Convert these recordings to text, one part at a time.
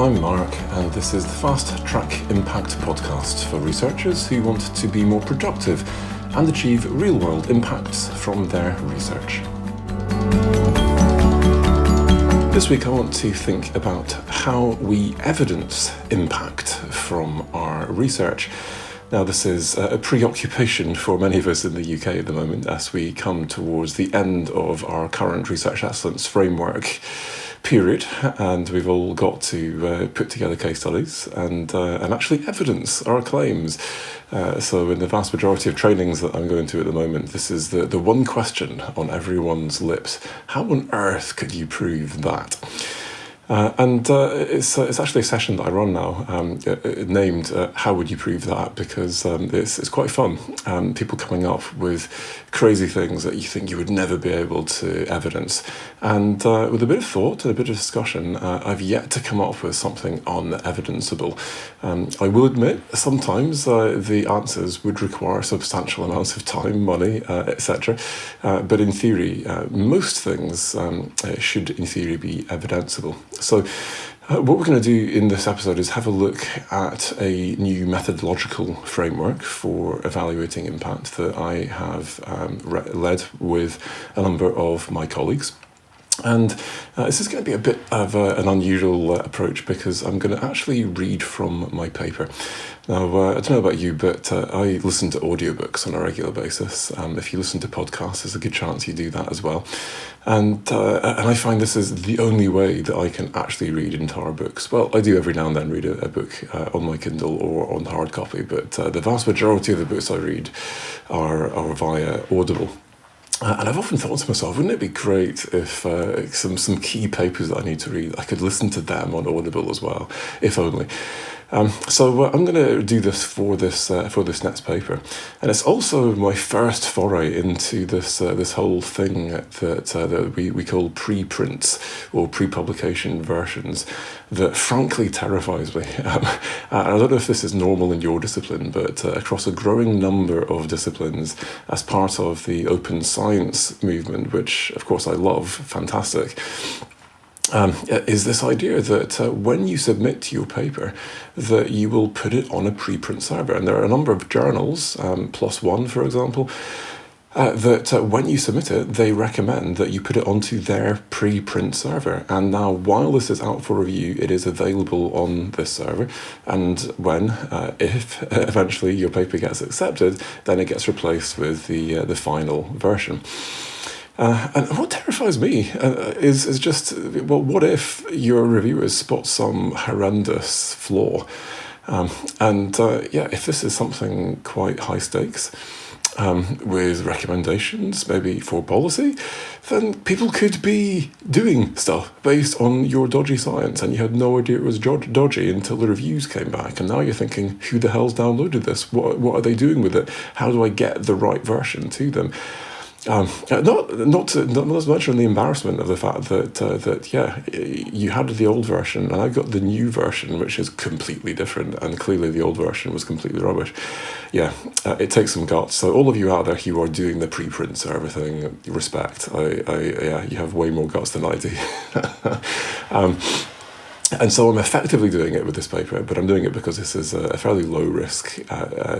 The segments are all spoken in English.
I'm Mark, and this is the Fast Track Impact podcast for researchers who want to be more productive and achieve real-world impacts from their research. This week I want to think about how we evidence impact from our research. Now, this is a preoccupation for many of us in the UK at the moment as we come towards the end of our current research excellence framework period, and we've all got to put together case studies and actually evidence our claims. So in the vast majority of trainings that I'm going to at the moment, this is the one question on everyone's lips: how on earth could you prove that? It's actually a session that I run now, named "How Would You Prove That?" because it's quite fun. People coming up with crazy things that you think you would never be able to evidence, and with a bit of thought and a bit of discussion, I've yet to come up with something unevidenceable. I will admit sometimes the answers would require substantial amounts of time, money, etc. But in theory, most things should, in theory, be evidenceable. So what we're going to do in this episode is have a look at a new methodological framework for evaluating impact that I have led with a number of my colleagues. And this is going to be a bit of an unusual approach because I'm going to actually read from my paper. Now, I don't know about you, but I listen to audiobooks on a regular basis. If you listen to podcasts, there's a good chance you do that as well. And I find this is the only way that I can actually read entire books. Well, I do every now and then read a book on my Kindle or on hard copy, but the vast majority of the books I read are via Audible. And I've often thought to myself, wouldn't it be great if some key papers that I need to read, I could listen to them on Audible as well, if only. So I'm going to do this for this next paper, and it's also my first foray into this whole thing that we call preprints or pre-publication versions. That frankly terrifies me. I don't know if this is normal in your discipline, but across a growing number of disciplines, as part of the open science movement, which of course I love, fantastic. Is this idea that when you submit your paper, that you will put it on a preprint server. And there are a number of journals, PLOS ONE for example, that when you submit it, they recommend that you put it onto their preprint server. And now, while this is out for review, it is available on this server. And when, if eventually your paper gets accepted, then it gets replaced with the final version. And what terrifies me is just, well, what if your reviewers spot some horrendous flaw? If this is something quite high stakes, with recommendations, maybe for policy, then people could be doing stuff based on your dodgy science, and you had no idea it was dodgy until the reviews came back, and now you're thinking, who the hell's downloaded this? What are they doing with it? How do I get the right version to them? Not to mention the embarrassment of the fact that you had the old version and I got the new version, which is completely different, and clearly the old version was completely rubbish. It takes some guts. So all of you out there who are doing the preprint server thing, respect. You have way more guts than I do. And so I'm effectively doing it with this paper, but I'm doing it because this is a fairly low-risk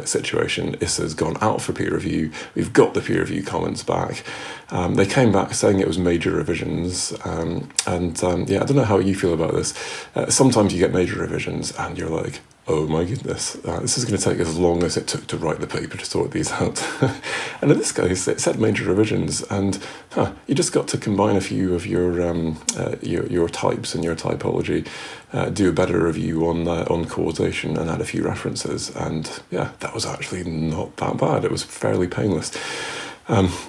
situation. This has gone out for peer review. We've got the peer review comments back. They came back saying it was major revisions. I don't know how you feel about this. Sometimes you get major revisions and you're like, oh my goodness, this is going to take as long as it took to write the paper to sort these out. And in this case, it said major revisions, and you just got to combine a few of your types and your typology, do a better review on causation, and add a few references. And that was actually not that bad. It was fairly painless.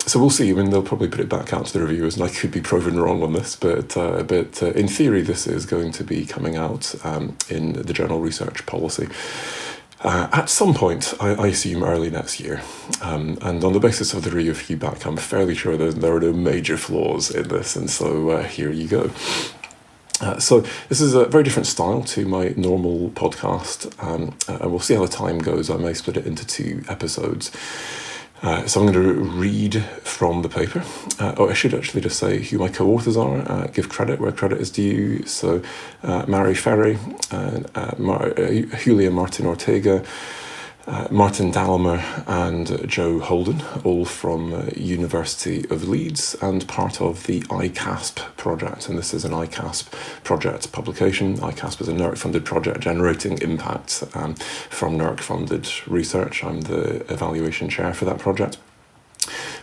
So we'll see. I mean, they'll probably put it back out to the reviewers, and I could be proven wrong on this, but in theory, this is going to be coming out in the Journal Research Policy at some point, I assume early next year. And on the basis of the review feedback, I'm fairly sure there are no major flaws in this, and so here you go. So this is a very different style to my normal podcast, and we'll see how the time goes. I may split it into 2 episodes. So I'm going to read from the paper. I should actually just say who my co-authors are, give credit where credit is due. So Mary Ferry, Julia Martin Ortega, Martin Dalmer and Joe Holden, all from University of Leeds and part of the ICASP project. And this is an ICASP project publication. ICASP is a NERC-funded project generating impact from NERC-funded research. I'm the evaluation chair for that project.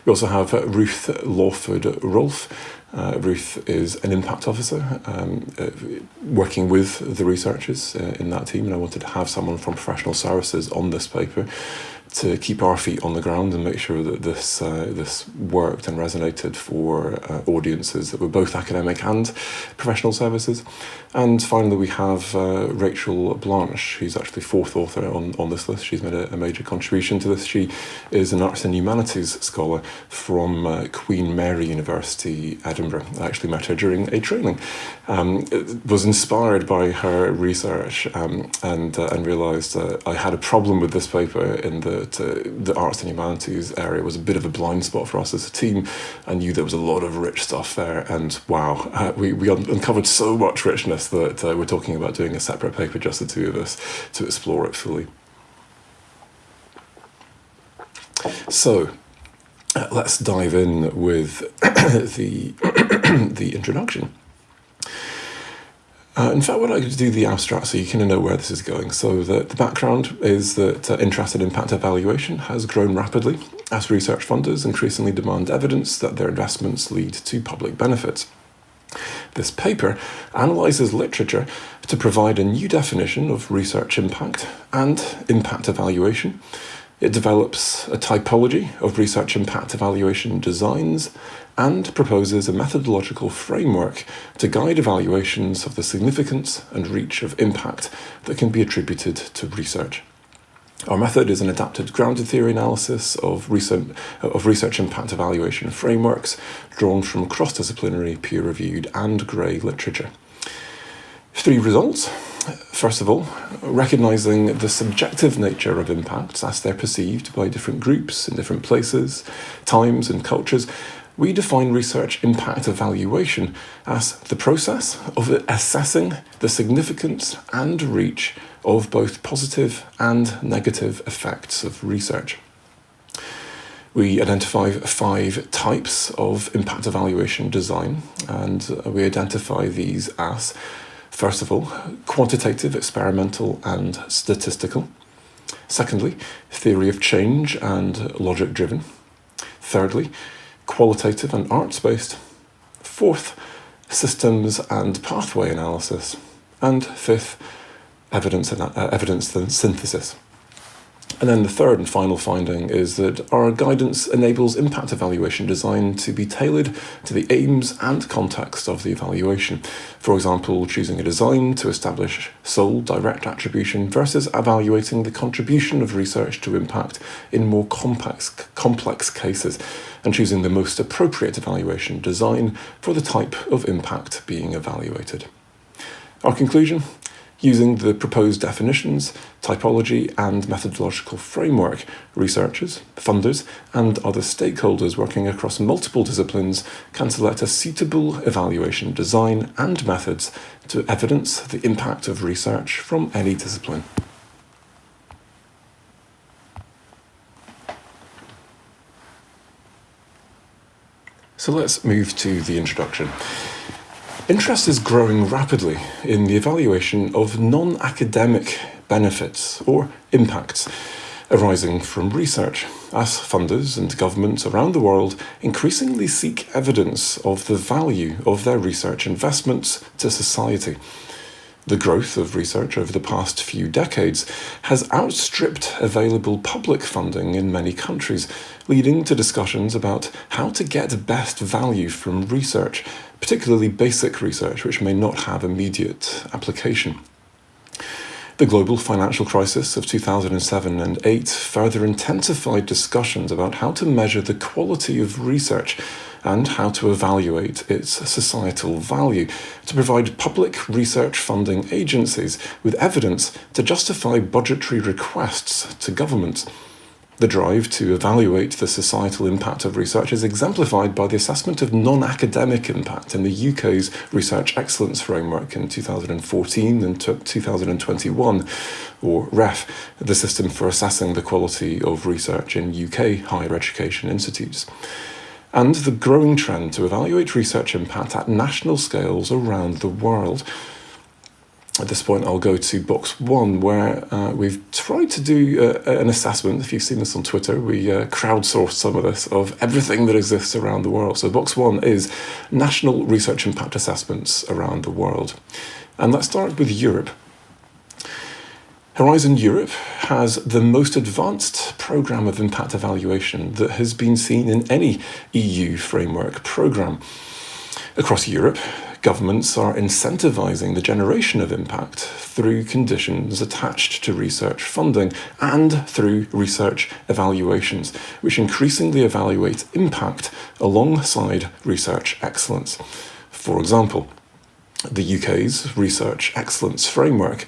We also have Ruth Lawford-Rolfe. Ruth is an impact officer working with the researchers in that team, and I wanted to have someone from professional services on this paper to keep our feet on the ground and make sure that this worked and resonated for audiences that were both academic and professional services. And finally, we have Rachel Blanche, who's actually fourth author on this list. She's made a major contribution to this. She is an arts and humanities scholar from Queen Mary University, Edinburgh. I actually met her during a training. Was inspired by her research and realised I had a problem with this paper in that the arts and humanities area was a bit of a blind spot for us as a team. I knew there was a lot of rich stuff there, and wow, we uncovered so much richness that we're talking about doing a separate paper, just the two of us, to explore it fully. So let's dive in with the introduction. In fact, what I could do the abstract so you kind of know where this is going. So the background is that interest in impact evaluation has grown rapidly as research funders increasingly demand evidence that their investments lead to public benefits. This paper analyses literature to provide a new definition of research impact and impact evaluation. It develops a typology of research impact evaluation designs and proposes a methodological framework to guide evaluations of the significance and reach of impact that can be attributed to research. Our method is an adapted grounded theory analysis of research impact evaluation frameworks drawn from cross-disciplinary, peer-reviewed and grey literature. 3 results. First of all, recognising the subjective nature of impacts as they're perceived by different groups in different places, times and cultures, we define research impact evaluation as the process of assessing the significance and reach of both positive and negative effects of research. We identify 5 types of impact evaluation design, and we identify these as, first of all, quantitative, experimental and statistical. Secondly, theory of change and logic-driven. Thirdly, qualitative and arts-based. Fourth, systems and pathway analysis. And fifth, evidence synthesis. And then the third and final finding is that our guidance enables impact evaluation design to be tailored to the aims and context of the evaluation. For example, choosing a design to establish sole direct attribution versus evaluating the contribution of research to impact in more complex cases, and choosing the most appropriate evaluation design for the type of impact being evaluated. Our conclusion: using the proposed definitions, typology and methodological framework, researchers, funders and other stakeholders working across multiple disciplines can select a suitable evaluation design and methods to evidence the impact of research from any discipline. So let's move to the introduction. Interest is growing rapidly in the evaluation of non-academic benefits or impacts arising from research, as funders and governments around the world increasingly seek evidence of the value of their research investments to society. The growth of research over the past few decades has outstripped available public funding in many countries, leading to discussions about how to get best value from research, particularly basic research, which may not have immediate application. The global financial crisis of 2007 and 2008 further intensified discussions about how to measure the quality of research and how to evaluate its societal value, to provide public research funding agencies with evidence to justify budgetary requests to governments. The drive to evaluate the societal impact of research is exemplified by the assessment of non-academic impact in the UK's Research Excellence Framework in 2014 and 2021, or REF, the system for assessing the quality of research in UK higher education institutes, and the growing trend to evaluate research impact at national scales around the world. At this point, I'll go to box 1, where we've tried to do an assessment. If you've seen this on Twitter, we crowdsourced some of this, of everything that exists around the world. So box 1 is national research impact assessments around the world. And let's start with Europe. Horizon Europe has the most advanced programme of impact evaluation that has been seen in any EU framework programme. Across Europe, governments are incentivising the generation of impact through conditions attached to research funding and through research evaluations, which increasingly evaluate impact alongside research excellence. For example, the UK's Research Excellence Framework,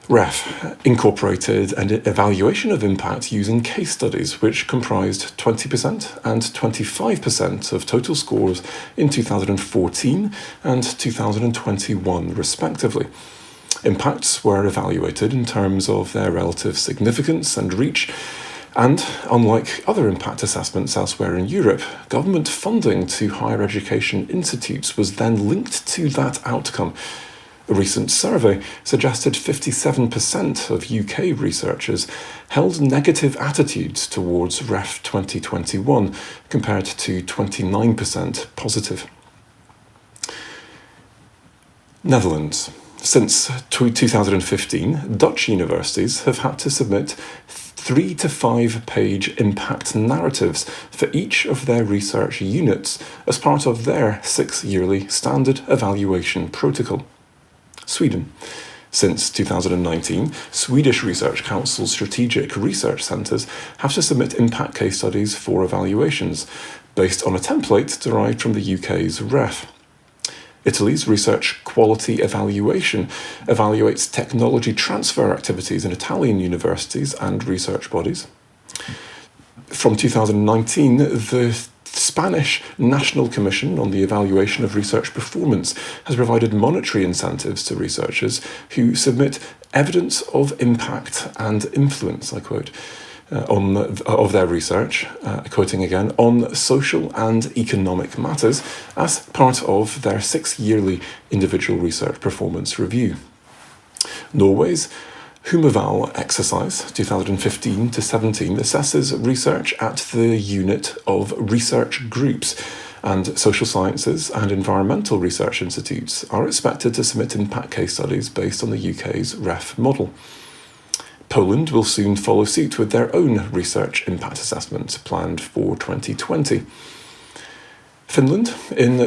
REF, incorporated an evaluation of impact using case studies, which comprised 20% and 25% of total scores in 2014 and 2021, respectively. Impacts were evaluated in terms of their relative significance and reach, and unlike other impact assessments elsewhere in Europe, government funding to higher education institutes was then linked to that outcome. A recent survey suggested 57% of UK researchers held negative attitudes towards REF 2021, compared to 29% positive. Netherlands. Since 2015, Dutch universities have had to submit 3 to 5 page impact narratives for each of their research units as part of their 6-yearly standard evaluation protocol. Sweden. Since 2019, Swedish Research Council's strategic research centres have to submit impact case studies for evaluations, based on a template derived from the UK's REF. Italy's Research Quality Evaluation evaluates technology transfer activities in Italian universities and research bodies. From 2019, the Spanish National Commission on the Evaluation of Research Performance has provided monetary incentives to researchers who submit evidence of impact and influence, I quote, of their research, quoting again, on social and economic matters as part of their 6-yearly individual research performance review. Norway's Humeval exercise 2015 to 17 assesses research at the unit of research groups, and social sciences and environmental research institutes are expected to submit impact case studies based on the UK's REF model. Poland will soon follow suit with their own research impact assessment planned for 2020. Finland. In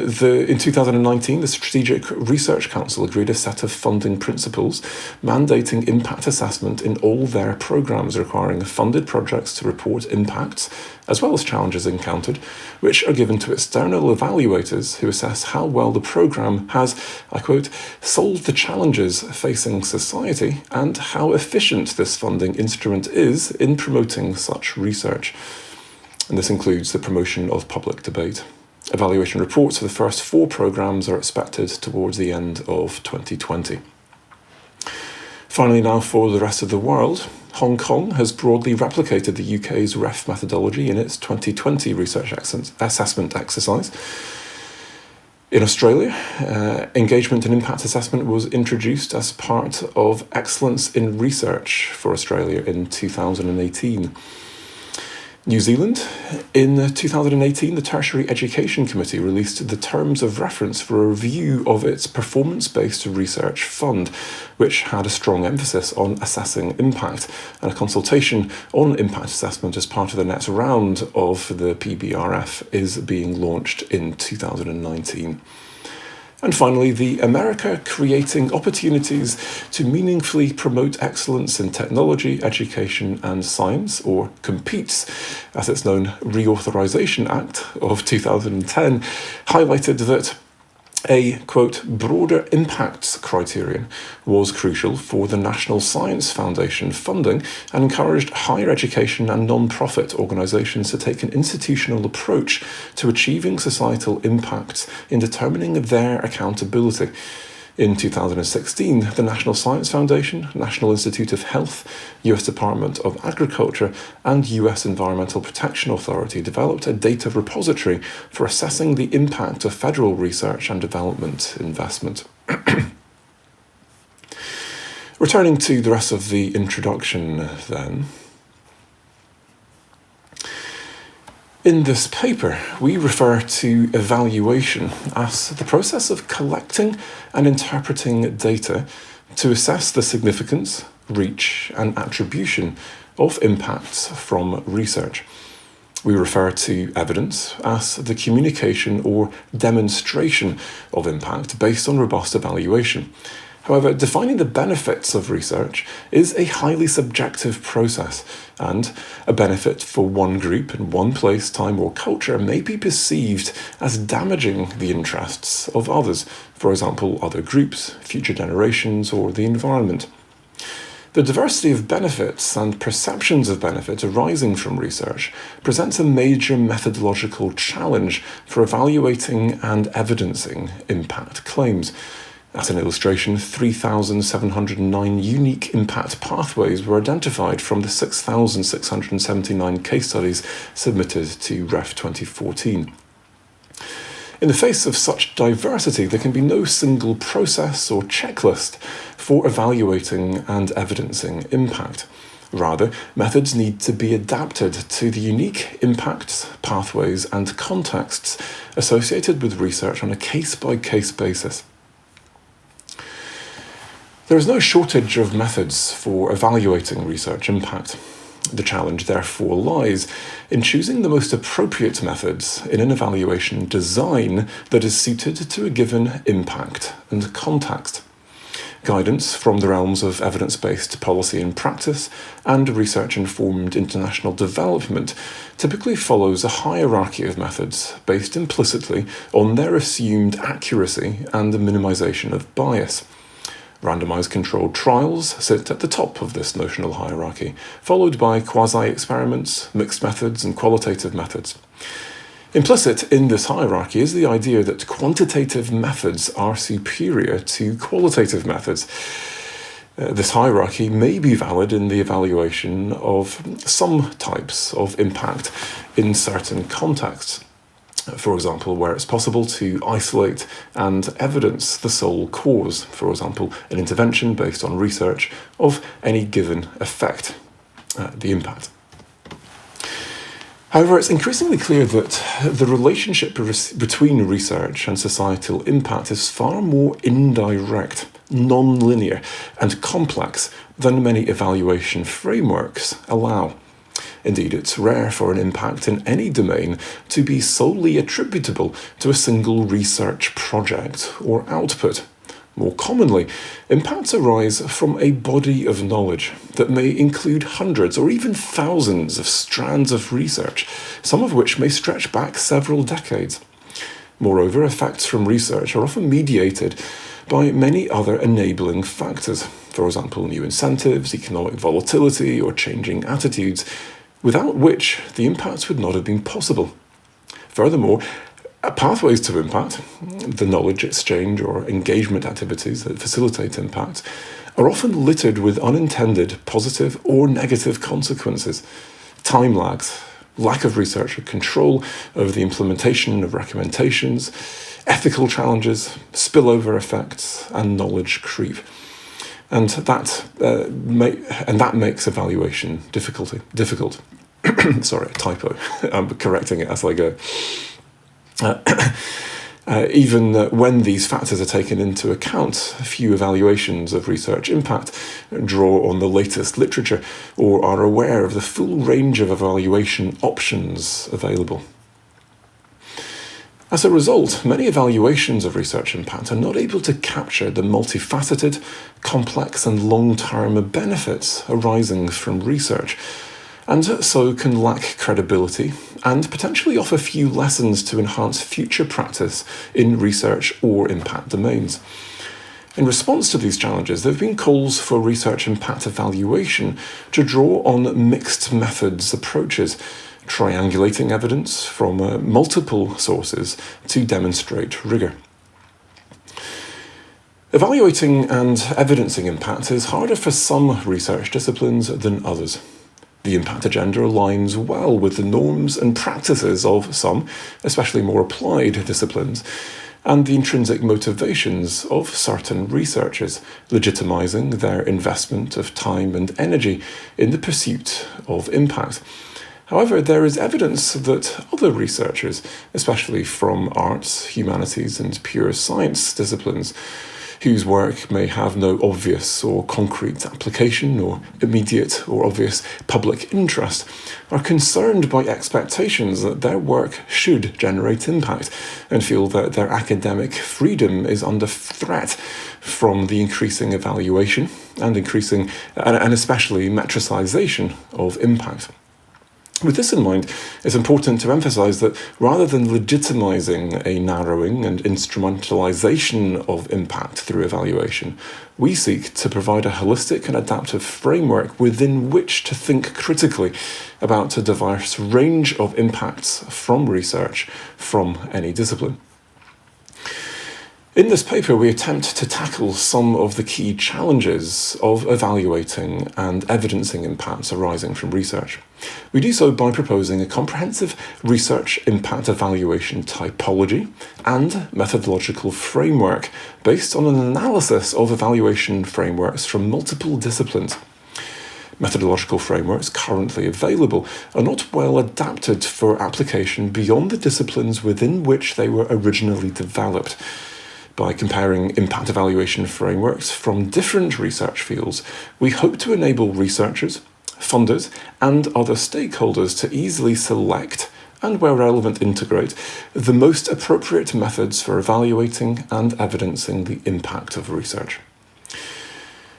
2019, the Strategic Research Council agreed a set of funding principles mandating impact assessment in all their programmes, requiring funded projects to report impacts, as well as challenges encountered, which are given to external evaluators who assess how well the programme has, I quote, solved the challenges facing society and how efficient this funding instrument is in promoting such research. And this includes the promotion of public debate. Evaluation reports for the first 4 programmes are expected towards the end of 2020. Finally, now for the rest of the world, Hong Kong has broadly replicated the UK's REF methodology in its 2020 research assessment exercise. In Australia, engagement and impact assessment was introduced as part of Excellence in Research for Australia in 2018. New Zealand. In 2018, the Tertiary Education Committee released the terms of reference for a review of its performance-based research fund, which had a strong emphasis on assessing impact, and a consultation on impact assessment as part of the next round of the PBRF is being launched in 2019. And finally, the America Creating Opportunities to Meaningfully Promote Excellence in Technology, Education and Science, or COMPETES, as it's known, Reauthorization Act of 2010, highlighted that A, quote, broader impacts criterion was crucial for the National Science Foundation funding and encouraged higher education and non-profit organisations to take an institutional approach to achieving societal impacts in determining their accountability. In 2016, the National Science Foundation, National Institute of Health, US Department of Agriculture, and US Environmental Protection Authority developed a data repository for assessing the impact of federal research and development investment. Returning to the rest of the introduction then. In this paper, we refer to evaluation as the process of collecting and interpreting data to assess the significance, reach, and attribution of impacts from research. We refer to evidence as the communication or demonstration of impact based on robust evaluation. However, defining the benefits of research is a highly subjective process, and a benefit for one group in one place, time, or culture may be perceived as damaging the interests of others, for example, other groups, future generations, or the environment. The diversity of benefits and perceptions of benefit arising from research presents a major methodological challenge for evaluating and evidencing impact claims. As an illustration, 3,709 unique impact pathways were identified from the 6,679 case studies submitted to REF 2014. In the face of such diversity, there can be no single process or checklist for evaluating and evidencing impact. Rather, methods need to be adapted to the unique impacts, pathways, and contexts associated with research on a case-by-case basis. There is no shortage of methods for evaluating research impact. The challenge, therefore, lies in choosing the most appropriate methods in an evaluation design that is suited to a given impact and context. Guidance from the realms of evidence-based policy and practice and research-informed international development typically follows a hierarchy of methods based implicitly on their assumed accuracy and the minimization of bias. Randomized controlled trials sit at the top of this notional hierarchy, followed by quasi-experiments, mixed methods, and qualitative methods. Implicit in this hierarchy is the idea that quantitative methods are superior to qualitative methods. This hierarchy may be valid in the evaluation of some types of impact in certain contexts. For example, where it's possible to isolate and evidence the sole cause, for example, an intervention based on research of any given effect, the impact. However, it's increasingly clear that the relationship between research and societal impact is far more indirect, non-linear, and complex than many evaluation frameworks allow. Indeed, it's rare for an impact in any domain to be solely attributable to a single research project or output. More commonly, impacts arise from a body of knowledge that may include hundreds or even thousands of strands of research, some of which may stretch back several decades. Moreover, effects from research are often mediated by many other enabling factors, for example, new incentives, economic volatility, or changing attitudes, without which the impacts would not have been possible. Furthermore, pathways to impact, the knowledge exchange or engagement activities that facilitate impact, are often littered with unintended positive or negative consequences. Time lags, lack of researcher control over the implementation of recommendations, ethical challenges, spillover effects, and knowledge creep. And that makes evaluation difficult. Sorry, typo. I'm correcting it as I go. Even when these factors are taken into account, few evaluations of research impact draw on the latest literature or are aware of the full range of evaluation options available. As a result, many evaluations of research impact are not able to capture the multifaceted, complex and long-term benefits arising from research. and so can lack credibility and potentially offer few lessons to enhance future practice in research or impact domains. In response to these challenges, there have been calls for research impact evaluation to draw on mixed methods approaches, triangulating evidence from multiple sources to demonstrate rigour. Evaluating and evidencing impact is harder for some research disciplines than others. The impact agenda aligns well with the norms and practices of some, especially more applied disciplines, and the intrinsic motivations of certain researchers, legitimising their investment of time and energy in the pursuit of impact. However, there is evidence that other researchers, especially from arts, humanities, and pure science disciplines, whose work may have no obvious or concrete application or immediate or obvious public interest, are concerned by expectations that their work should generate impact and feel that their academic freedom is under threat from the increasing evaluation and especially metricization of impact. With this in mind, it's important to emphasise that rather than legitimising a narrowing and instrumentalisation of impact through evaluation, we seek to provide a holistic and adaptive framework within which to think critically about a diverse range of impacts from research from any discipline. In this paper, we attempt to tackle some of the key challenges of evaluating and evidencing impacts arising from research. We do so by proposing a comprehensive research impact evaluation typology and methodological framework based on an analysis of evaluation frameworks from multiple disciplines. Methodological frameworks currently available are not well adapted for application beyond the disciplines within which they were originally developed. By comparing impact evaluation frameworks from different research fields, we hope to enable researchers, funders, and other stakeholders to easily select, and where relevant integrate, the most appropriate methods for evaluating and evidencing the impact of research.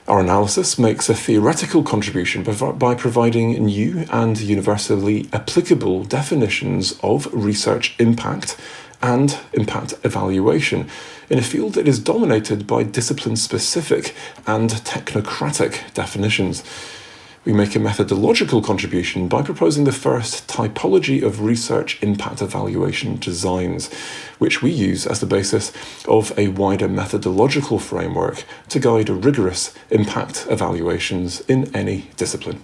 Our analysis makes a theoretical contribution by providing new and universally applicable definitions of research impact and impact evaluation in a field that is dominated by discipline-specific and technocratic definitions. We make a methodological contribution by proposing the first typology of research impact evaluation designs, which we use as the basis of a wider methodological framework to guide rigorous impact evaluations in any discipline.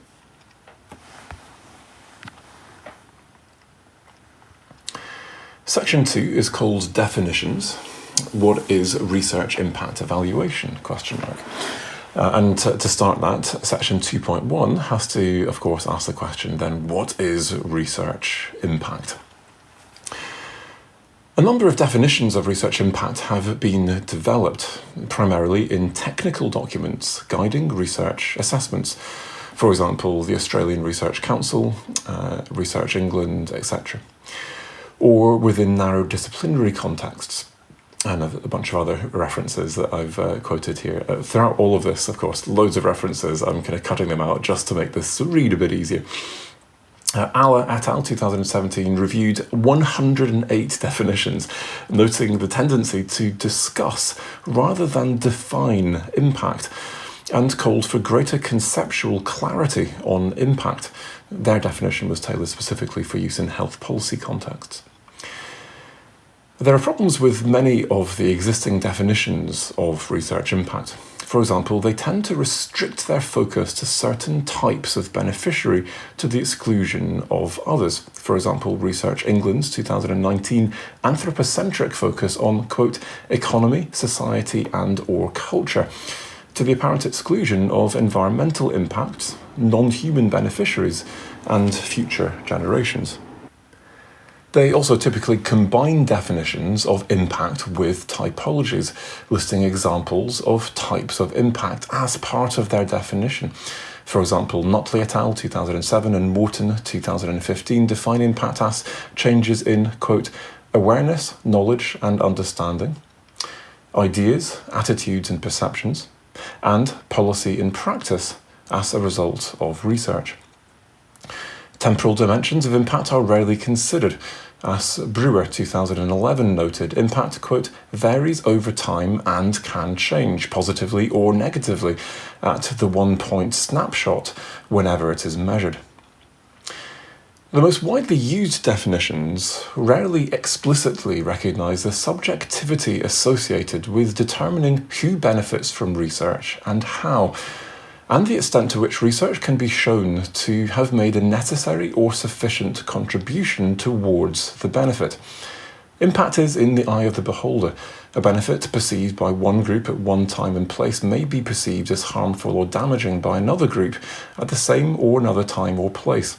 Section 2 is called Definitions. What is research impact evaluation? And to start that, section 2.1 has to, of course, ask the question then, what is research impact? A number of definitions of research impact have been developed, primarily in technical documents guiding research assessments. For example, the Australian Research Council, Research England, etc. Or within narrow disciplinary contexts. And a bunch of other references that I've quoted here. Throughout all of this, of course, loads of references. I'm kind of cutting them out just to make this read a bit easier. Alla et al. 2017 reviewed 108 definitions, noting the tendency to discuss rather than define impact, and called for greater conceptual clarity on impact. Their definition was tailored specifically for use in health policy contexts. There are problems with many of the existing definitions of research impact. For example, they tend to restrict their focus to certain types of beneficiary to the exclusion of others. For example, Research England's 2019 anthropocentric focus on, quote, economy, society and/or culture, to the apparent exclusion of environmental impacts, non-human beneficiaries, and future generations. They also typically combine definitions of impact with typologies, listing examples of types of impact as part of their definition. For example, Notley et al. 2007 and Morton 2015 define impact as changes in, quote, awareness, knowledge and understanding, ideas, attitudes and perceptions, and policy in practice as a result of research. Temporal dimensions of impact are rarely considered. As Brewer 2011 noted, impact, quote, varies over time and can change positively or negatively at the one-point snapshot whenever it is measured. The most widely used definitions rarely explicitly recognise the subjectivity associated with determining who benefits from research and how, and the extent to which research can be shown to have made a necessary or sufficient contribution towards the benefit. Impact is in the eye of the beholder. A benefit perceived by one group at one time and place may be perceived as harmful or damaging by another group at the same or another time or place.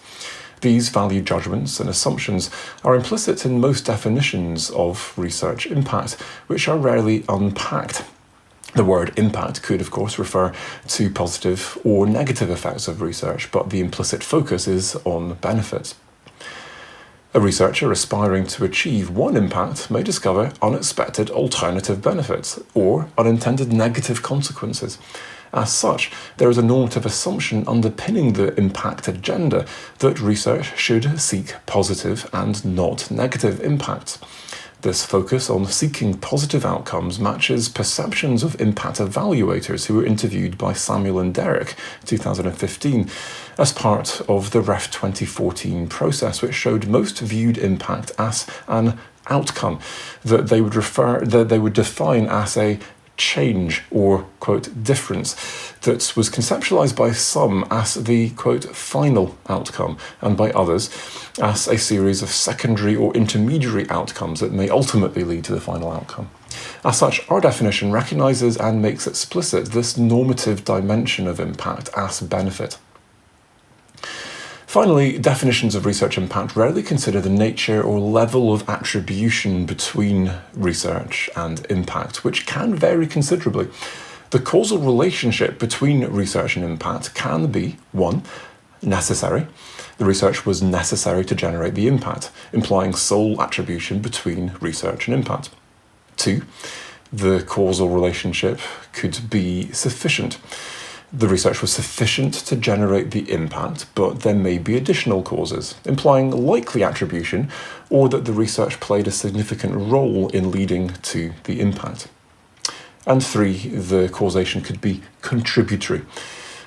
These value judgments and assumptions are implicit in most definitions of research impact, which are rarely unpacked. The word impact could, of course, refer to positive or negative effects of research, but the implicit focus is on benefits. A researcher aspiring to achieve one impact may discover unexpected alternative benefits or unintended negative consequences. As such, there is a normative assumption underpinning the impact agenda that research should seek positive and not negative impacts. This focus on seeking positive outcomes matches perceptions of impact evaluators who were interviewed by Samuel and Derek, 2015, as part of the REF 2014 process, which showed most viewed impact as an outcome that they would define as a change or, quote, difference that was conceptualized by some as the, quote, final outcome and by others as a series of secondary or intermediary outcomes that may ultimately lead to the final outcome. As such, our definition recognizes and makes explicit this normative dimension of impact as benefit. Finally, definitions of research impact rarely consider the nature or level of attribution between research and impact, which can vary considerably. The causal relationship between research and impact can be 1. Necessary. The research was necessary to generate the impact, implying sole attribution between research and impact. 2. The causal relationship could be sufficient. The research was sufficient to generate the impact, but there may be additional causes, implying likely attribution, or that the research played a significant role in leading to the impact. And 3, the causation could be contributory.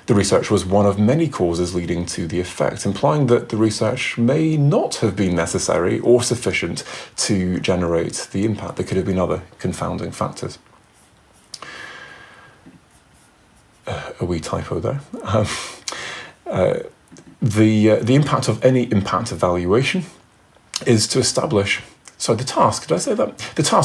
The research was one of many causes leading to the effect, implying that the research may not have been necessary or sufficient to generate the impact. There could have been other confounding factors. A wee typo there. The impact of any impact evaluation is to establish, the task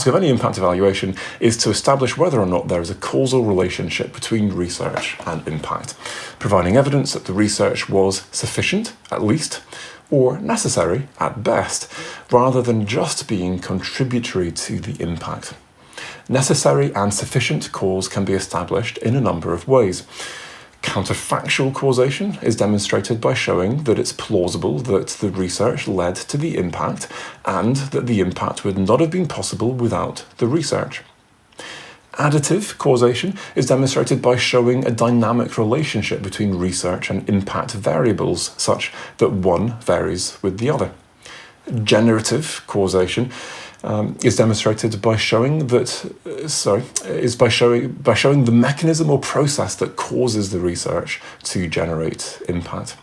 of any impact evaluation is to establish whether or not there is a causal relationship between research and impact, providing evidence that the research was sufficient, at least, or necessary, at best, rather than just being contributory to the impact. Necessary and sufficient cause can be established in a number of ways. Counterfactual causation is demonstrated by showing that it's plausible that the research led to the impact and that the impact would not have been possible without the research. Additive causation is demonstrated by showing a dynamic relationship between research and impact variables such that one varies with the other. Generative causation is demonstrated by showing showing the mechanism or process that causes the research to generate impact.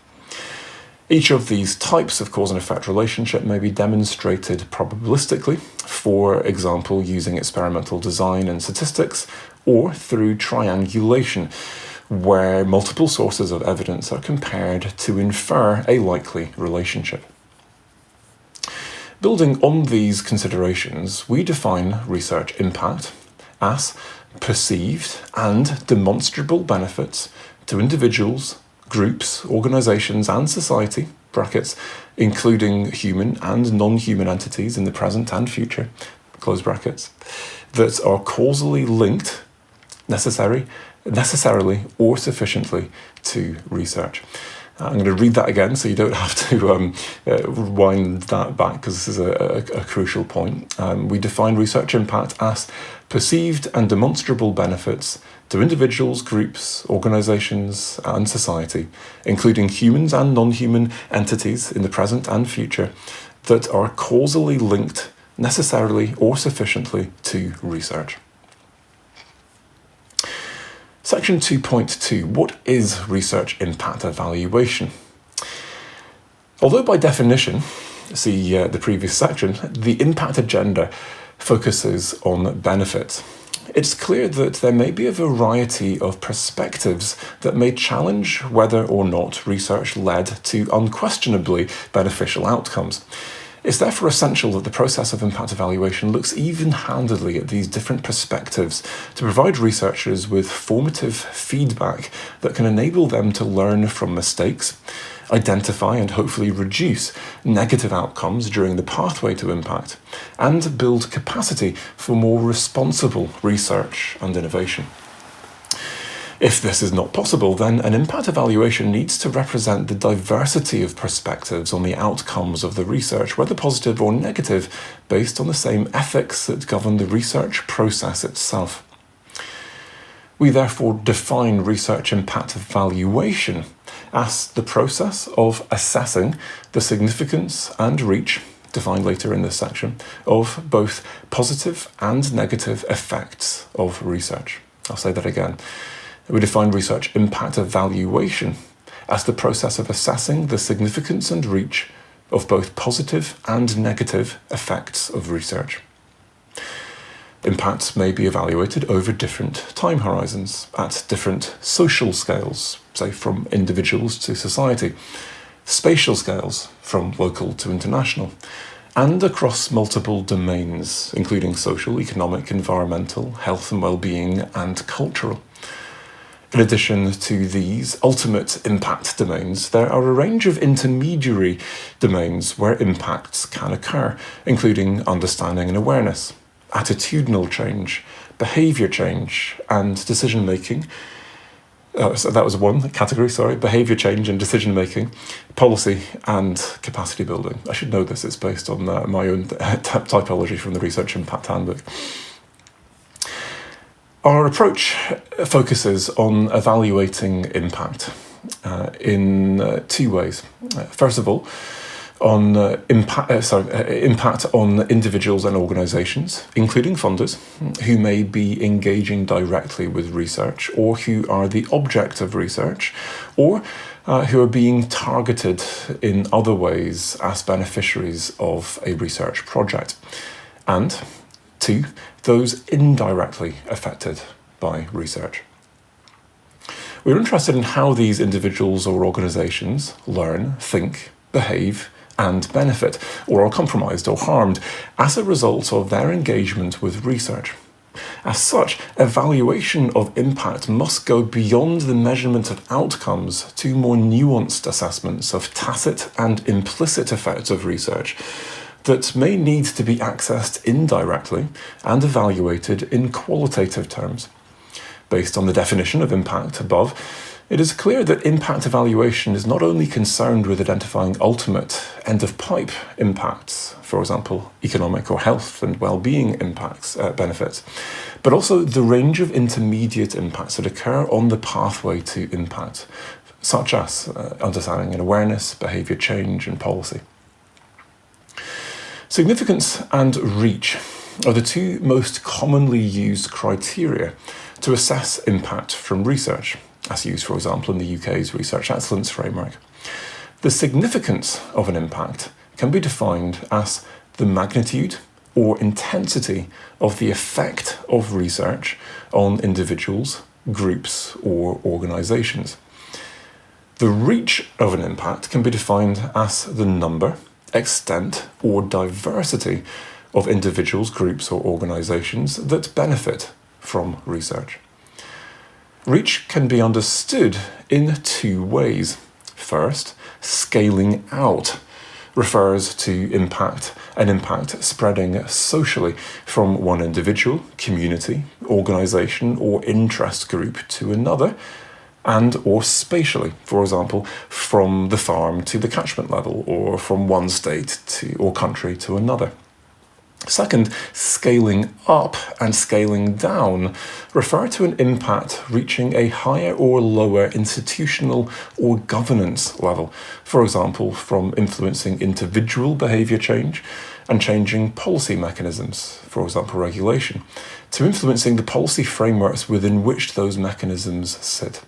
Each of these types of cause and effect relationship may be demonstrated probabilistically, for example, using experimental design and statistics, or through triangulation, where multiple sources of evidence are compared to infer a likely relationship. Building on these considerations, we define research impact as perceived and demonstrable benefits to individuals, groups, organisations and society, brackets, including human and non-human entities in the present and future, close brackets, that are causally linked, necessarily or sufficiently to research. I'm going to read that again so you don't have to rewind that back, because this is a crucial point. We define research impact as perceived and demonstrable benefits to individuals, groups, organisations and society, including humans and non-human entities in the present and future, that are causally linked necessarily or sufficiently to research. Section 2.2. What is research impact evaluation? Although by definition, see the previous section, the impact agenda focuses on benefits, it's clear that there may be a variety of perspectives that may challenge whether or not research led to unquestionably beneficial outcomes. It's therefore essential that the process of impact evaluation looks even-handedly at these different perspectives to provide researchers with formative feedback that can enable them to learn from mistakes, identify and hopefully reduce negative outcomes during the pathway to impact, and build capacity for more responsible research and innovation. If this is not possible, then an impact evaluation needs to represent the diversity of perspectives on the outcomes of the research, whether positive or negative, based on the same ethics that govern the research process itself. We therefore define research impact evaluation as the process of assessing the significance and reach, defined later in this section, of both positive and negative effects of research. I'll say that again. We define research impact evaluation as the process of assessing the significance and reach of both positive and negative effects of research. Impacts may be evaluated over different time horizons, at different social scales, say from individuals to society, spatial scales from local to international, and across multiple domains, including social, economic, environmental, health and well-being, and cultural. In addition to these ultimate impact domains, there are a range of intermediary domains where impacts can occur, including understanding and awareness, attitudinal change, behaviour change, and decision-making. So that was one category, behaviour change and decision-making, policy and capacity building. I should know this, it's based on my own typology from the Research Impact Handbook. Our approach focuses on evaluating impact in two ways. First of all, on impact on individuals and organisations, including funders, who may be engaging directly with research, or who are the object of research, or who are being targeted in other ways as beneficiaries of a research project. And two, those indirectly affected by research. We're interested in how these individuals or organisations learn, think, behave, and benefit, or are compromised or harmed as a result of their engagement with research. As such, evaluation of impact must go beyond the measurement of outcomes to more nuanced assessments of tacit and implicit effects of research that may need to be accessed indirectly and evaluated in qualitative terms. Based on the definition of impact above, it is clear that impact evaluation is not only concerned with identifying ultimate end-of-pipe impacts, for example, economic or health and well-being impacts, benefits, but also the range of intermediate impacts that occur on the pathway to impact, such as understanding and awareness, behaviour change, and policy. Significance and reach are the two most commonly used criteria to assess impact from research, as used, for example, in the UK's Research Excellence Framework. The significance of an impact can be defined as the magnitude or intensity of the effect of research on individuals, groups, or organisations. The reach of an impact can be defined as the number, extent, or diversity of individuals, groups, or organisations that benefit from research. Reach can be understood in two ways. First, scaling out refers to an impact spreading socially from one individual, community, organisation, or interest group to another, and or spatially, for example, from the farm to the catchment level, or from one state or country to another. Second, scaling up and scaling down refer to an impact reaching a higher or lower institutional or governance level, for example, from influencing individual behaviour change and changing policy mechanisms, for example, regulation, to influencing the policy frameworks within which those mechanisms sit.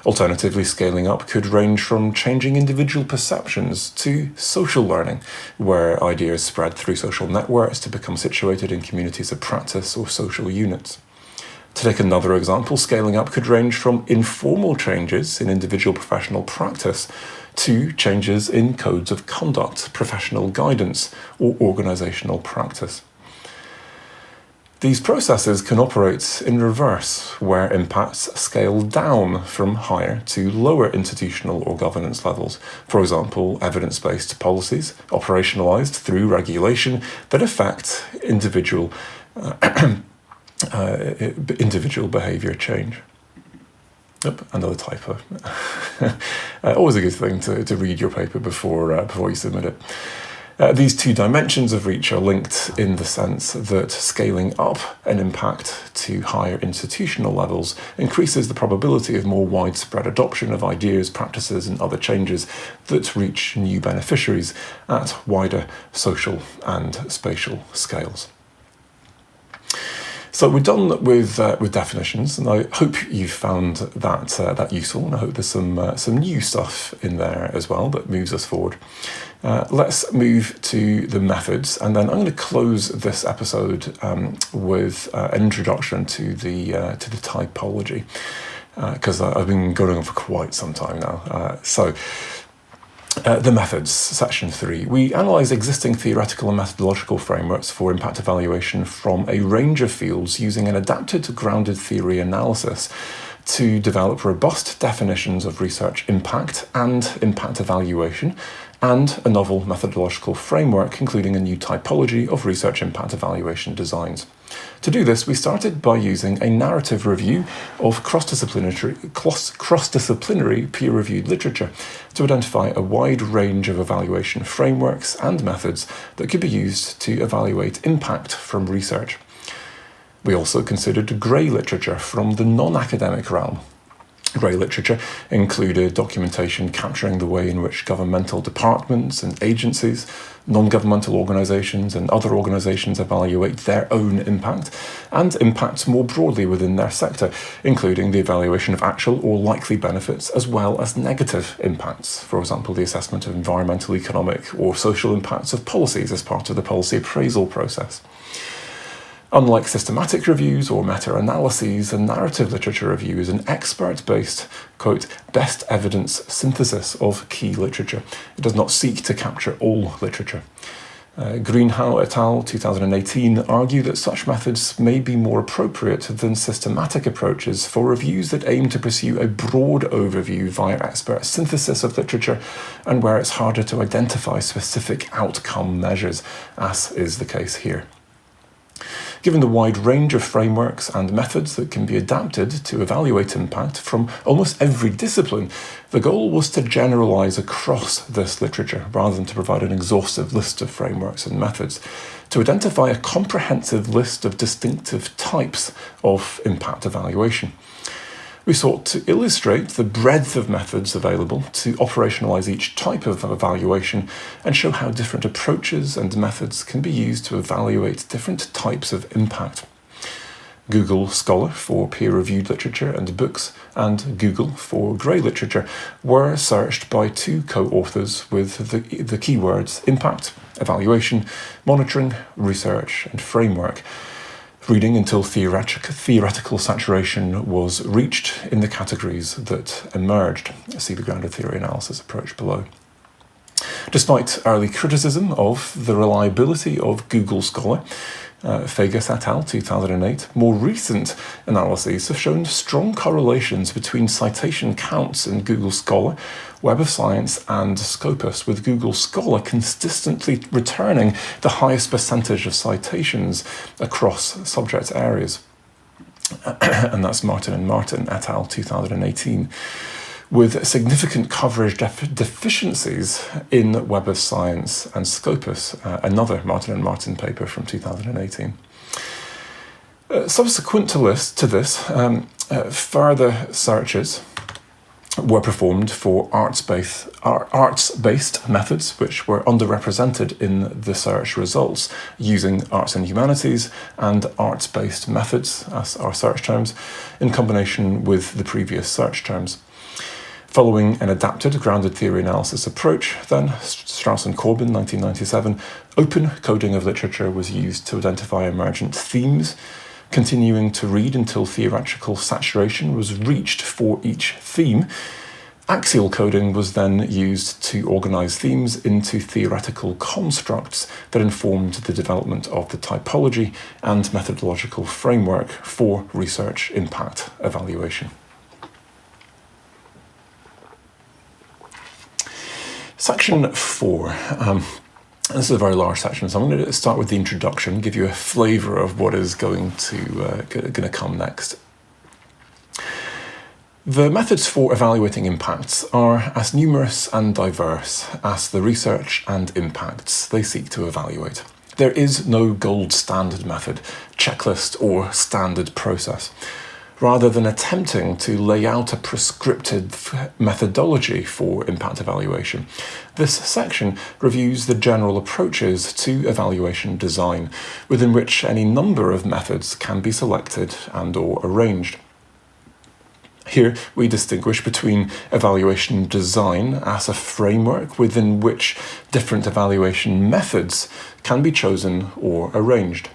Alternatively, scaling up could range from changing individual perceptions to social learning, where ideas spread through social networks to become situated in communities of practice or social units. To take another example, scaling up could range from informal changes in individual professional practice to changes in codes of conduct, professional guidance, or organisational practice. These processes can operate in reverse, where impacts scale down from higher to lower institutional or governance levels. For example, evidence-based policies operationalised through regulation that affect individual behaviour change. Another typo. Always a good thing to read your paper before you submit it. These two dimensions of reach are linked in the sense that scaling up an impact to higher institutional levels increases the probability of more widespread adoption of ideas, practices, and other changes that reach new beneficiaries at wider social and spatial scales. So we're done with definitions, and I hope you found that useful, and I hope there's some new stuff in there as well that moves us forward. Let's move to the methods, and then I'm going to close this episode with an introduction to the typology, because I've been going on for quite some time now. The methods, section 3. We analyse existing theoretical and methodological frameworks for impact evaluation from a range of fields using an adapted grounded theory analysis to develop robust definitions of research impact and impact evaluation, and a novel methodological framework, including a new typology of research impact evaluation designs. To do this, we started by using a narrative review of cross-disciplinary peer-reviewed literature to identify a wide range of evaluation frameworks and methods that could be used to evaluate impact from research. We also considered grey literature from the non-academic realm. Grey literature included documentation capturing the way in which governmental departments and agencies, non-governmental organisations and other organisations evaluate their own impact, and impacts more broadly within their sector, including the evaluation of actual or likely benefits as well as negative impacts, for example the assessment of environmental, economic or social impacts of policies as part of the policy appraisal process. Unlike systematic reviews or meta-analyses, a narrative literature review is an expert-based, quote, best evidence synthesis of key literature. It does not seek to capture all literature. Greenhow et al. 2018 argue that such methods may be more appropriate than systematic approaches for reviews that aim to pursue a broad overview via expert synthesis of literature and where it's harder to identify specific outcome measures, as is the case here. Given the wide range of frameworks and methods that can be adapted to evaluate impact from almost every discipline, the goal was to generalise across this literature rather than to provide an exhaustive list of frameworks and methods, to identify a comprehensive list of distinctive types of impact evaluation. We sought to illustrate the breadth of methods available to operationalise each type of evaluation and show how different approaches and methods can be used to evaluate different types of impact. Google Scholar for peer-reviewed literature and books and Google for grey literature were searched by two co-authors with the keywords impact, evaluation, monitoring, research and framework, reading until theoretical saturation was reached in the categories that emerged. See the grounded theory analysis approach below. Despite early criticism of the reliability of Google Scholar, Fegas et al. 2008, more recent analyses have shown strong correlations between citation counts in Google Scholar, Web of Science and Scopus, with Google Scholar consistently returning the highest percentage of citations across subject areas. and that's Martin and Martin et al. 2018, with significant coverage deficiencies in Web of Science and Scopus, another Martin and Martin paper from 2018. Subsequent to this, further searches were performed for arts-based methods, which were underrepresented in the search results, using arts and humanities and arts-based methods as our search terms, in combination with the previous search terms. Following an adapted grounded theory analysis approach, then, Strauss and Corbin, 1997, open coding of literature was used to identify emergent themes, continuing to read until theoretical saturation was reached for each theme. Axial coding was then used to organize themes into theoretical constructs that informed the development of the typology and methodological framework for research impact evaluation. Section 4. This is a very large section, so I'm going to start with the introduction, give you a flavour of what is going to come next. The methods for evaluating impacts are as numerous and diverse as the research and impacts they seek to evaluate. There is no gold standard method, checklist, or standard process. Rather than attempting to lay out a prescriptive methodology for impact evaluation, this section reviews the general approaches to evaluation design, within which any number of methods can be selected and/or arranged. Here we distinguish between evaluation design as a framework within which different evaluation methods can be chosen or arranged.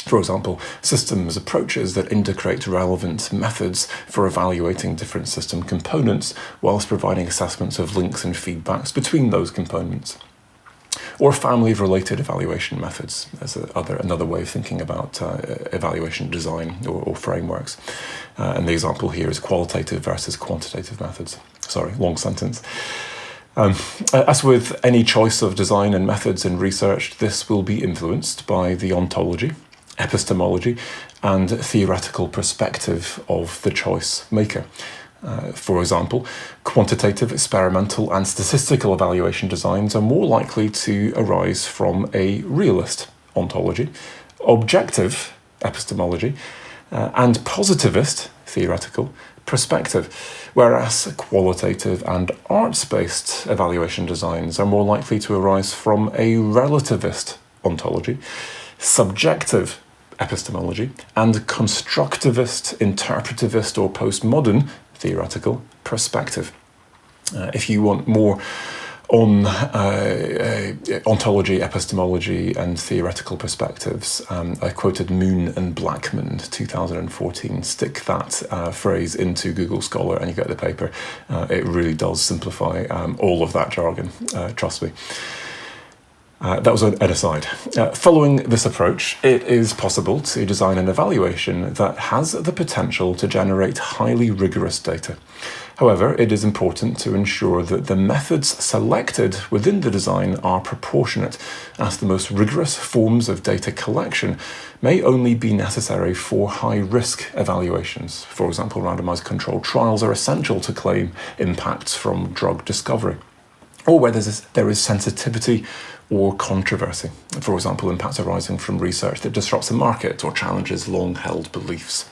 For example, systems approaches that integrate relevant methods for evaluating different system components whilst providing assessments of links and feedbacks between those components. Or family-related evaluation methods as another way of thinking about evaluation design or frameworks. And the example here is qualitative versus quantitative methods. Sorry, long sentence. As with any choice of design and methods in research, this will be influenced by the ontology, epistemology, and theoretical perspective of the choice maker. For example, quantitative, experimental, and statistical evaluation designs are more likely to arise from a realist ontology, objective epistemology, and positivist, theoretical, perspective, whereas qualitative and arts-based evaluation designs are more likely to arise from a relativist ontology, subjective epistemology, and constructivist, interpretivist, or postmodern theoretical perspective. If you want more on ontology, epistemology, and theoretical perspectives, I quoted Moon and Blackman, 2014. Stick that phrase into Google Scholar and you get the paper. It really does simplify all of that jargon, trust me. That was an aside. Following this approach, it is possible to design an evaluation that has the potential to generate highly rigorous data. However, it is important to ensure that the methods selected within the design are proportionate, as the most rigorous forms of data collection may only be necessary for high-risk evaluations. For example, randomized controlled trials are essential to claim impacts from drug discovery, or where there is sensitivity or controversy. For example, impacts arising from research that disrupts the market or challenges long-held beliefs.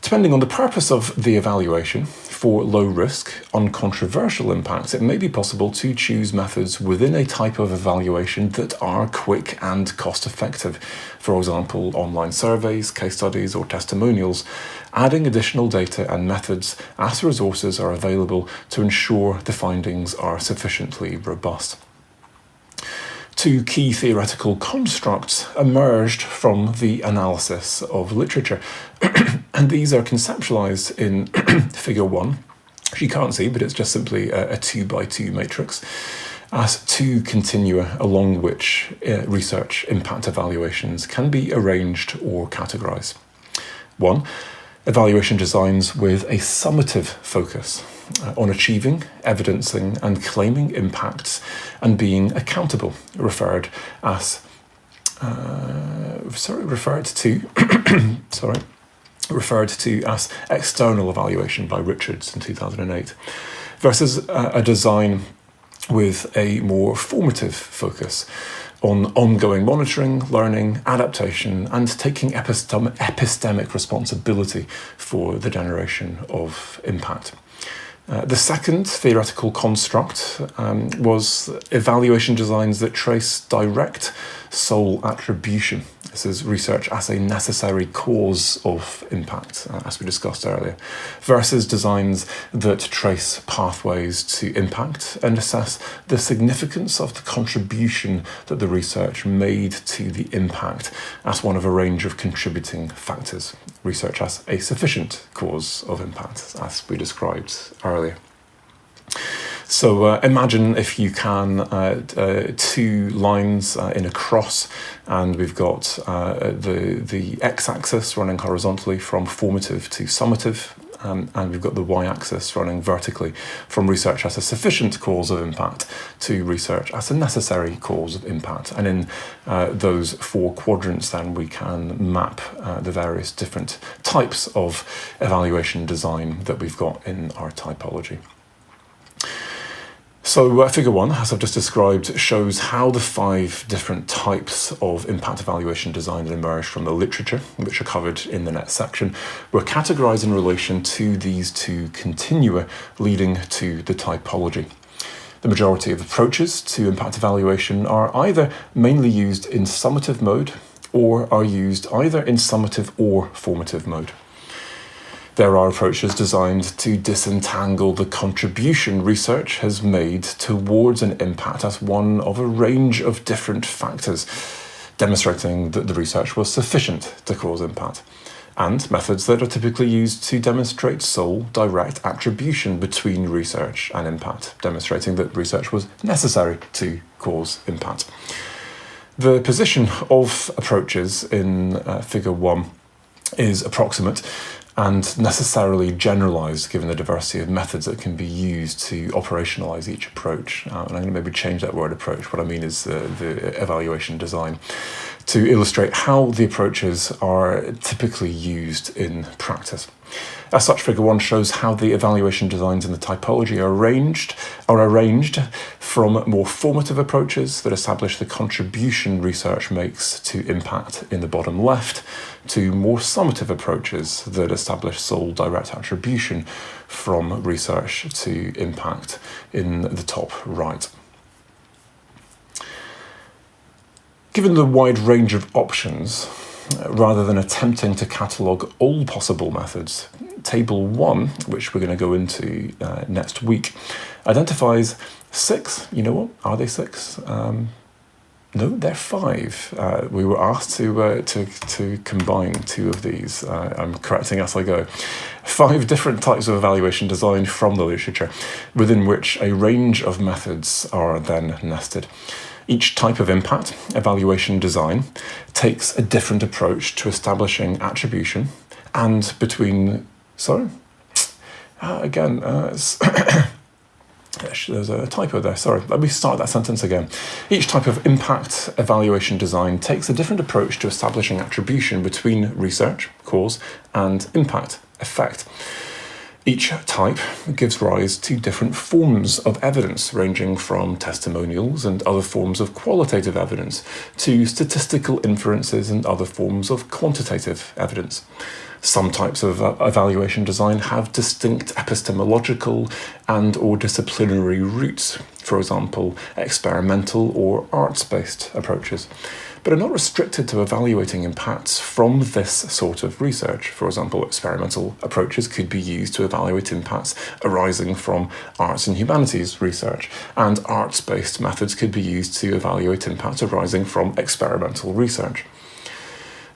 Depending on the purpose of the evaluation, for low-risk, uncontroversial impacts, it may be possible to choose methods within a type of evaluation that are quick and cost-effective. For example, online surveys, case studies, or testimonials, adding additional data and methods as resources are available to ensure the findings are sufficiently robust. Two key theoretical constructs emerged from the analysis of literature, and these are conceptualized in figure 1, which you can't see, but it's just simply a 2x2 matrix, as two continua along which research impact evaluations can be arranged or categorized. 1. Evaluation designs with a summative focus on achieving, evidencing, and claiming impacts and being accountable, referred to referred to as external evaluation by Richards in 2008, versus a design with a more formative focus on ongoing monitoring, learning, adaptation, and taking epistemic responsibility for the generation of impact. The second theoretical construct was evaluation designs that trace direct sole attribution. This is research as a necessary cause of impact, as we discussed earlier, versus designs that trace pathways to impact and assess the significance of the contribution that the research made to the impact as one of a range of contributing factors. Research as a sufficient cause of impact, as we described earlier. So imagine, if you can, two lines in a cross, and we've got the x-axis running horizontally from formative to summative, and we've got the y-axis running vertically from research as a sufficient cause of impact to research as a necessary cause of impact. And in those four quadrants, then, we can map the various different types of evaluation design that we've got in our typology. So figure 1, as I've just described, shows how the 5 different types of impact evaluation design that emerged from the literature, which are covered in the next section, were categorized in relation to these 2 continua leading to the typology. The majority of approaches to impact evaluation are either mainly used in summative mode or are used either in summative or formative mode. There are approaches designed to disentangle the contribution research has made towards an impact as one of a range of different factors, demonstrating that the research was sufficient to cause impact, and methods that are typically used to demonstrate sole direct attribution between research and impact, demonstrating that research was necessary to cause impact. The position of approaches in figure 1 is approximate and necessarily generalized given the diversity of methods that can be used to operationalize each approach. And I'm going to maybe change that word approach. What I mean is the evaluation design, to illustrate how the approaches are typically used in practice. As such, figure 1 shows how the evaluation designs in the typology are arranged from more formative approaches that establish the contribution research makes to impact in the bottom left, to more summative approaches that establish sole direct attribution from research to impact in the top right. Given the wide range of options, rather than attempting to catalogue all possible methods, Table 1, which we're going to go into next week, identifies 6. You know what? Are they 6? No, they're 5. We were asked to combine 2 of these. I'm correcting as I go. 5 different types of evaluation design from the literature, within which a range of methods are then nested. Each type of impact evaluation design takes a different approach to establishing attribution and between... Sorry? There's a typo there, sorry. Let me start that sentence again. Each type of impact evaluation design takes a different approach to establishing attribution between research, cause, and impact, effect. Each type gives rise to different forms of evidence, ranging from testimonials and other forms of qualitative evidence to statistical inferences and other forms of quantitative evidence. Some types of evaluation design have distinct epistemological and or disciplinary routes, for example, experimental or arts-based approaches, but are not restricted to evaluating impacts from this sort of research. For example, experimental approaches could be used to evaluate impacts arising from arts and humanities research, and arts-based methods could be used to evaluate impacts arising from experimental research.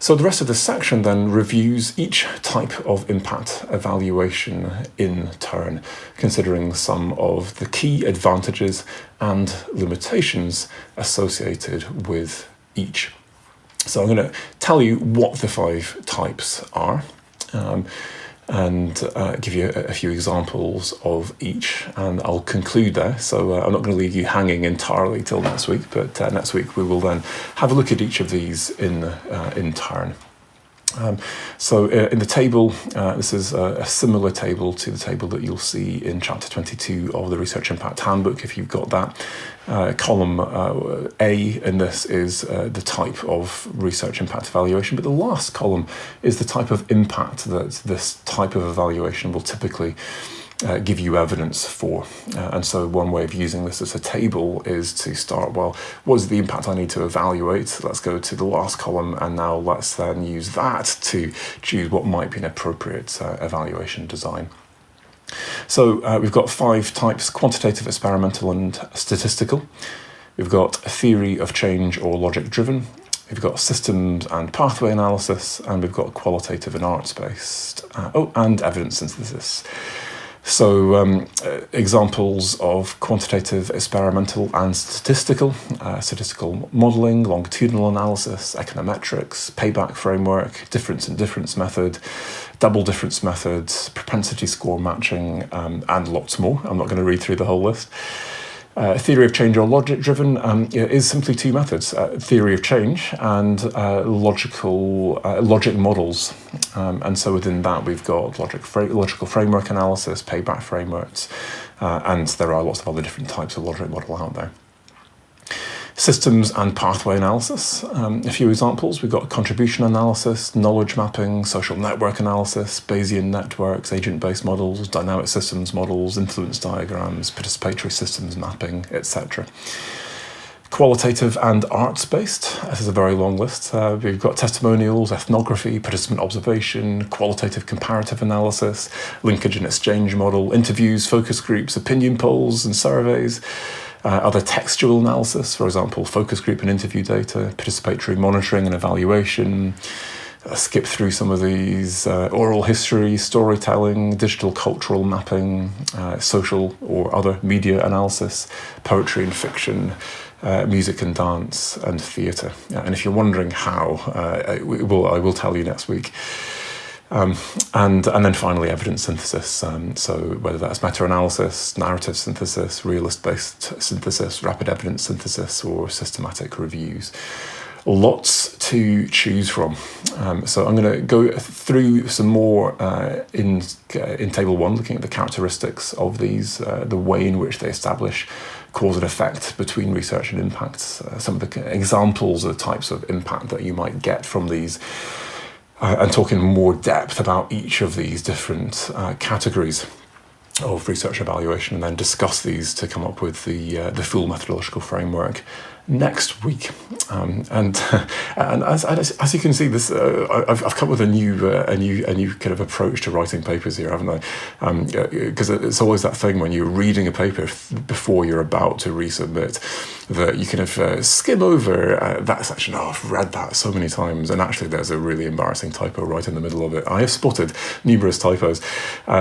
So the rest of this section then reviews each type of impact evaluation in turn, considering some of the key advantages and limitations associated with each. So I'm going to tell you what the 5 types are and give you a few examples of each, and I'll conclude there. So I'm not going to leave you hanging entirely till next week, but next week we will then have a look at each of these in turn. In the table, this is a similar table to the table that you'll see in chapter 22 of the Research Impact Handbook, if you've got that. Column A in this is the type of research impact evaluation, but the last column is the type of impact that this type of evaluation will typically give you evidence for. And so one way of using this as a table is to start, well, what is the impact I need to evaluate? Let's go to the last column, and now let's then use that to choose what might be an appropriate evaluation design. So we've got 5 types: quantitative, experimental, and statistical. We've got theory of change or logic-driven. We've got systems and pathway analysis, and we've got qualitative and arts-based. And evidence synthesis. So examples of quantitative, experimental, and statistical: statistical modelling, longitudinal analysis, econometrics, payback framework, difference in difference method, double difference method, propensity score matching, and lots more. I'm not going to read through the whole list. Theory of change or logic-driven is simply 2 methods: theory of change and logic models. And so within that, we've got logical framework analysis, payback frameworks, and there are lots of other different types of logic model out there. Systems and pathway analysis. A few examples: we've got contribution analysis, knowledge mapping, social network analysis, Bayesian networks, agent-based models, dynamic systems models, influence diagrams, participatory systems mapping, etc. Qualitative and arts-based. This is a very long list. We've got testimonials, ethnography, participant observation, qualitative comparative analysis, linkage and exchange model, interviews, focus groups, opinion polls and surveys. Other textual analysis, for example, focus group and interview data, participatory monitoring and evaluation. Skip through some of these: oral history, storytelling, digital cultural mapping, social or other media analysis, poetry and fiction, music and dance, and theatre. And if you're wondering how, I will tell you next week. And then finally, evidence synthesis. So whether that's meta-analysis, narrative synthesis, realist-based synthesis, rapid evidence synthesis, or systematic reviews. Lots to choose from. So I'm going to go through some more in Table 1, looking at the characteristics of these, the way in which they establish cause and effect between research and impacts, some of the examples of the types of impact that you might get from these, and talk in more depth about each of these different categories of research evaluation, and then discuss these to come up with the full methodological framework next week. And as you can see, this I've come with a new kind of approach to writing papers here, haven't I? Because it's always that thing when you're reading a paper before you're about to resubmit, that you kind of skim over that section. Oh, I've read that so many times, and actually there's a really embarrassing typo right in the middle of it. I have spotted numerous typos,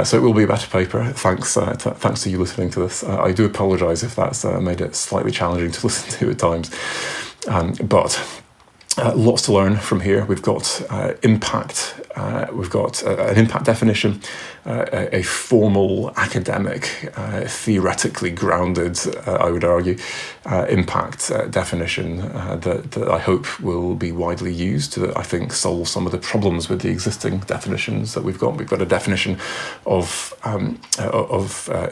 so it will be a better paper. Thanks to you listening to this. I do apologise if that's made it slightly challenging to listen to at times. But lots to learn from here. We've got impact. We've got an impact definition, a formal, academic, theoretically grounded, I would argue, impact definition that I hope will be widely used, that I think solves some of the problems with the existing definitions that we've got. We've got a definition of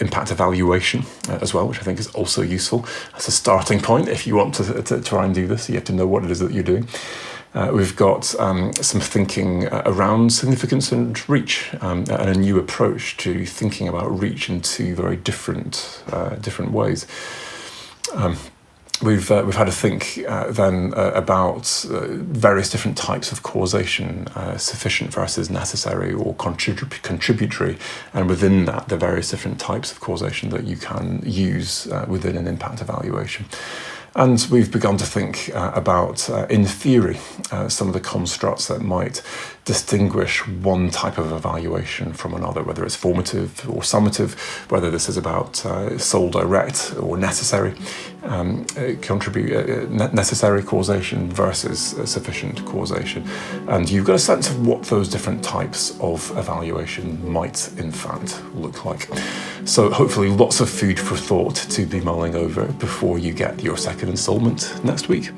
impact evaluation as well, which I think is also useful. That's a starting point if you want to try and do this. You have to know what it is that you're doing. We've got some thinking around significance and reach, and a new approach to thinking about reach in 2 very different ways. We've had to think then about various different types of causation, sufficient versus necessary or contributory, and within that the various different types of causation that you can use within an impact evaluation. And we've begun to think about, in theory, some of the constructs that might distinguish one type of evaluation from another, whether it's formative or summative, whether this is about sole direct or necessary necessary causation versus sufficient causation. And you've got a sense of what those different types of evaluation might in fact look like. So hopefully lots of food for thought to be mulling over before you get your second instalment next week.